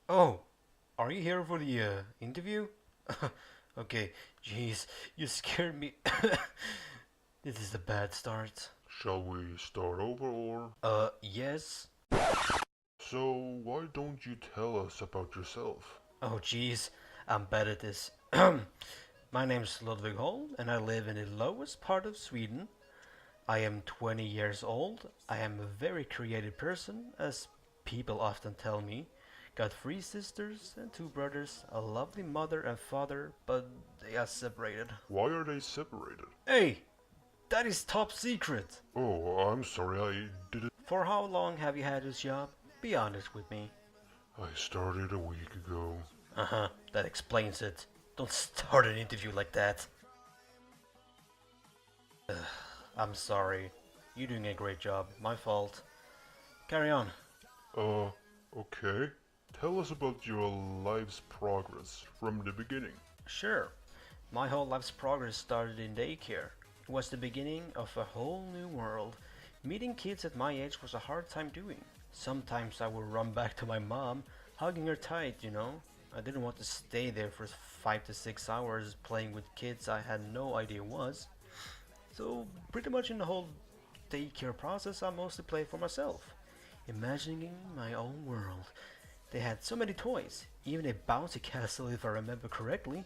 Oh, are you here for the interview? Okay, jeez, you scared me. This is a bad start. Shall we start over or? Yes. So, why don't you tell us about yourself? Oh, jeez, I'm bad at this. My name's Ludwig Holm, and I live in the lowest part of Sweden. I am 20 years old. I am a very creative person, as people often tell me. Got three sisters and two brothers, a lovely mother and father, but they are separated. Why are they separated? Hey, that is top secret. Oh, I'm sorry, I didn't. For how long have you had this job? Be honest with me. I started a week ago. Uh huh, that explains it. Don't start an interview like that. Ugh, I'm sorry. You're doing a great job. My fault. Carry on. Uh, okay. Tell us about your life's progress from the beginning. Sure. My whole life's progress started in daycare. It was the beginning of a whole new world. Meeting kids at my age was a hard time doing. Sometimes I would run back to my mom, hugging her tight. I didn't want to stay there for 5 to 6 hours playing with kids I had no idea was. So, pretty much in the whole daycare process, I mostly played for myself, imagining my own world. They had so many toys, even a bouncy castle if I remember correctly.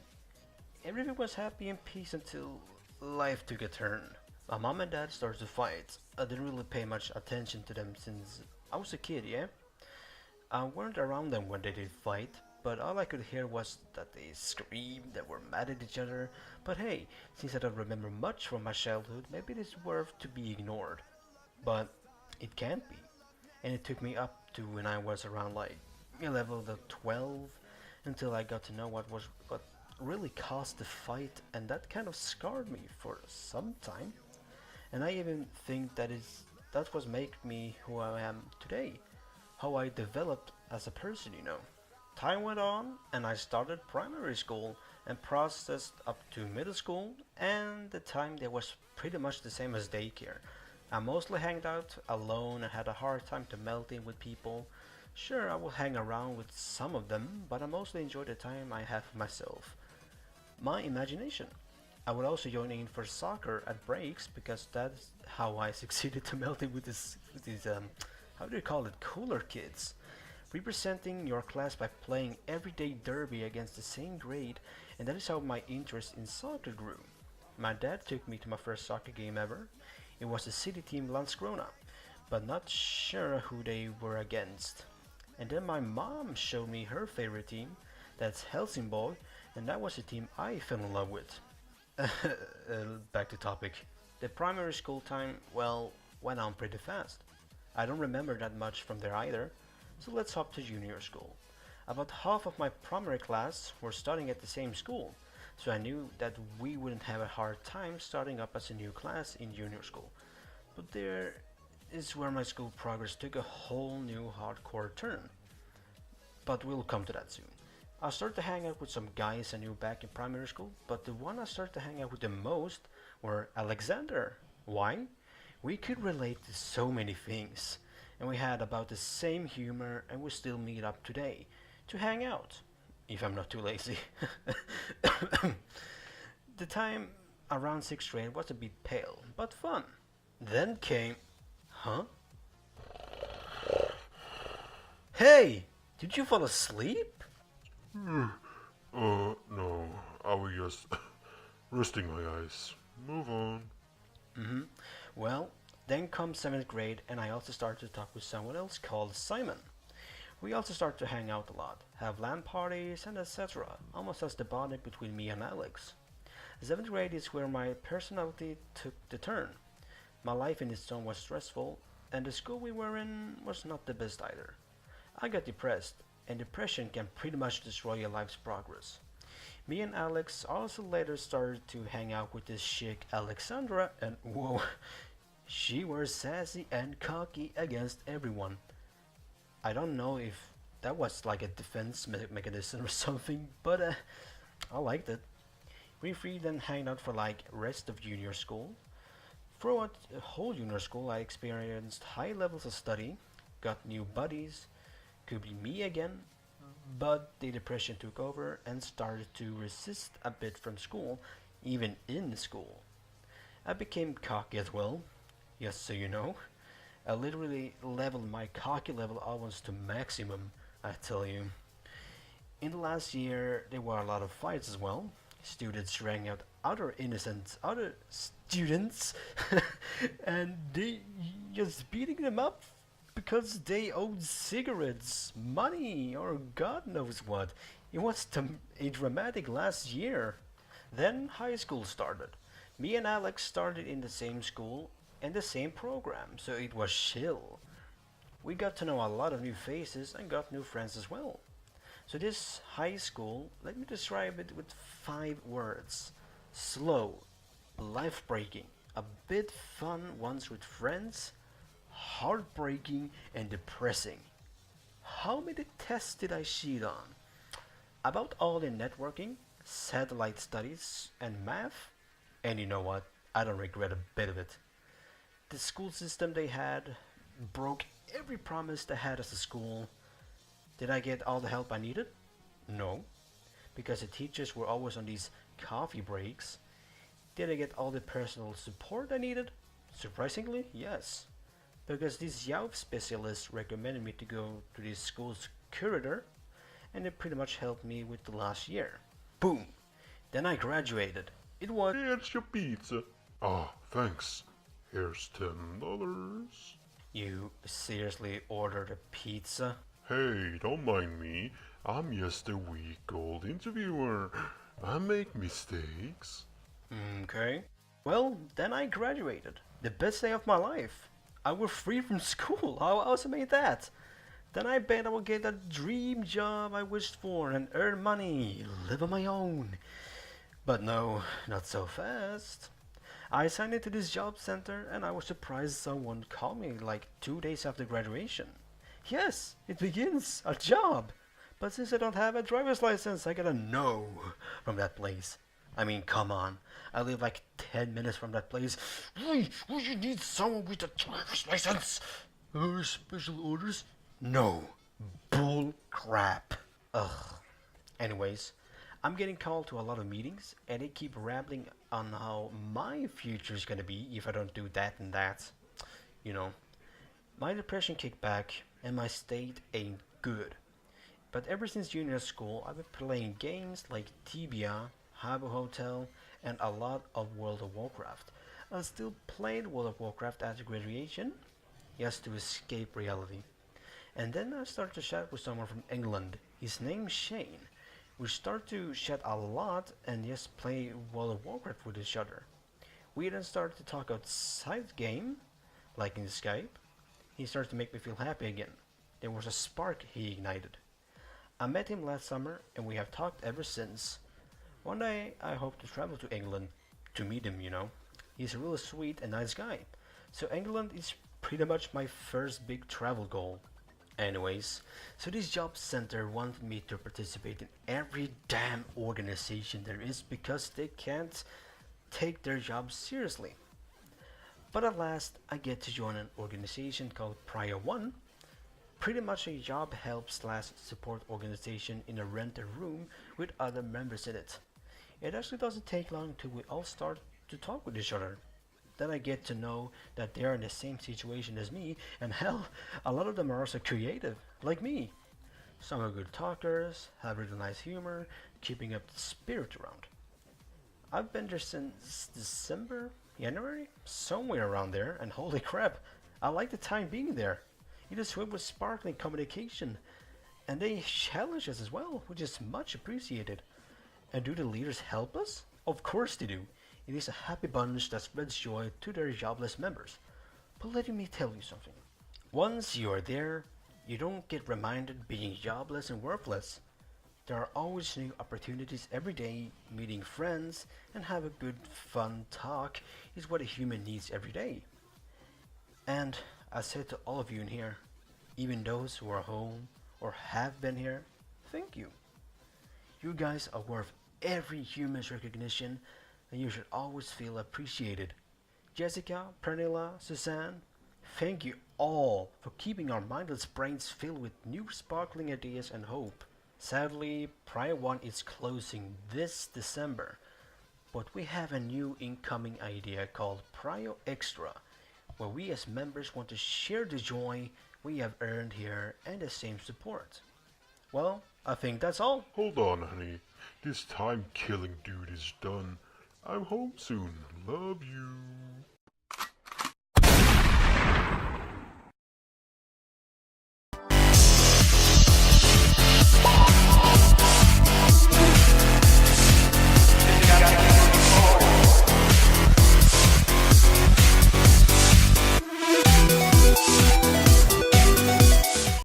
Everything was happy and peace until life took a turn. My mom and dad started to fight. I didn't really pay much attention to them since I was a kid, yeah? I weren't around them when they did fight, but all I could hear was that they screamed, they were mad at each other. But hey, since I don't remember much from my childhood, maybe it is worth to be ignored. But it can't be. And it took me up to when I was around like level the 12 until I got to know what really caused the fight, and that kind of scarred me for some time. And I even think that was make me who I am today, how I developed as a person. Time went on, and I started primary school and processed up to middle school, and the time there was pretty much the same as daycare. I mostly hanged out alone and had a hard time to melt in with people. Sure, I would hang around with some of them, but I mostly enjoyed the time I had for myself. My imagination. I would also join in for soccer at breaks because that's how I succeeded to melt in with these how do you call it, cooler kids. Representing your class by playing everyday derby against the same grade, and that is how my interest in soccer grew. My dad took me to my first soccer game ever. It was the city team Landskrona, but not sure who they were against. And then my mom showed me her favorite team, that's Helsingborg, and that was the team I fell in love with. Back to topic. The primary school time, well, went on pretty fast. I don't remember that much from there either, so let's hop to junior school. About half of my primary class were studying at the same school, so I knew that we wouldn't have a hard time starting up as a new class in junior school. But there is where my school progress took a whole new hardcore turn. But we'll come to that soon. I started to hang out with some guys I knew back in primary school, but the one I started to hang out with the most were Alexander. Why? We could relate to so many things, and we had about the same humor, and we still meet up today to hang out, if I'm not too lazy. The time around 6th grade was a bit pale, but fun. Then came. Huh? Hey! Did you fall asleep? No, I was just resting my eyes. Move on. Mm-hmm. Well, then comes 7th grade, and I also started to talk with someone else called Simon. We also started to hang out a lot, have LAN parties, and etc., almost as the bonding between me and Alex. 7th grade is where my personality took the turn. My life in its own was stressful, and the school we were in was not the best either. I got depressed, and depression can pretty much destroy your life's progress. Me and Alex also later started to hang out with this chick Alexandra, and whoa, she was sassy and cocky against everyone. I don't know if that was like a defense mechanism or something, but I liked it. We three then hanged out for like rest of junior school. Throughout the whole junior school, I experienced high levels of study, got new buddies, could be me again, But the depression took over and started to resist a bit from school, even in school. I became cocky as well, yes, so you know. I literally leveled my cocky level almost to maximum, I tell you. In the last year, there were a lot of fights as well. Students rang out other students, and they just beating them up because they owed cigarettes, money, or God knows what. It was a dramatic last year. Then high school started. Me and Alex started in the same school and the same program, so it was chill. We got to know a lot of new faces and got new friends as well. So this high school, let me describe it with 5 words. Slow, life-breaking, a bit fun once with friends, heartbreaking and depressing. How many tests did I cheat on? About all in networking, satellite studies, and math. And you know what? I don't regret a bit of it. The school system they had broke every promise they had as a school. Did I get all the help I needed? No, because the teachers were always on these coffee breaks. Did I get all the personal support I needed? Surprisingly, yes, because this youth specialist recommended me to go to this school's curator, and it pretty much helped me with the last year. Boom! Then I graduated. It was. Here's your pizza. Ah, thanks. Here's $10. You seriously ordered a pizza? Hey, don't mind me. I'm just a week-old interviewer. I make mistakes. Okay. Well, then I graduated. The best day of my life. I was free from school. How awesome ain't that? Then I bet I will get that dream job I wished for and earn money, live on my own. But no, not so fast. I signed into this job center and I was surprised someone called me like 2 days after graduation. Yes, it begins, a job. But since I don't have a driver's license, I got a no from that place. I mean, come on. I live like 10 minutes from that place. We need someone with a driver's license. Special orders? No. Bull crap. Ugh. Anyways, I'm getting called to a lot of meetings, and they keep rambling on how my future is gonna be if I don't do that and that. You know, my depression kicked back, and my state ain't good. But ever since junior school, I've been playing games like Tibia, Habbo Hotel, and a lot of World of Warcraft. I still played World of Warcraft after graduation, just to escape reality. And then I started to chat with someone from England. His name's Shane. We start to chat a lot and just play World of Warcraft with each other. We then started to talk outside the game, like in Skype. He started to make me feel happy again. There was a spark he ignited. I met him last summer and we have talked ever since. One day I hope to travel to England to meet him, you know. He's a really sweet and nice guy. So England is pretty much my first big travel goal. Anyways, so this job center wanted me to participate in every damn organization there is because they can't take their job seriously. But at last, I get to join an organization called Prior One, pretty much a job help slash support organization in a rented room with other members in it. It actually doesn't take long till we all start to talk with each other. Then I get to know that they are in the same situation as me, and hell, a lot of them are also creative, like me. Some are good talkers, have really nice humor, keeping up the spirit around. I've been there since December, January, somewhere around there, and holy crap, I like the time being there. It is filled with sparkling communication, and they challenge us as well, which is much appreciated. And do the leaders help us? Of course they do. It is a happy bunch that spreads joy to their jobless members. But let me tell you something. Once you are there, you don't get reminded being jobless and worthless. There are always new opportunities every day, meeting friends and have a good fun talk is what a human needs every day. And I said to all of you in here, even those who are home or have been here, thank you. You guys are worth every human's recognition and you should always feel appreciated. Jessica, Pernilla, Suzanne, thank you all for keeping our mindless brains filled with new sparkling ideas and hope. Sadly, Prio 1 is closing this December, but we have a new incoming idea called Prio Extra, where we as members want to share the joy we have earned here and the same support. Well, I think that's all. Hold on, honey. This time killing dude is done. I'm home soon. Love you.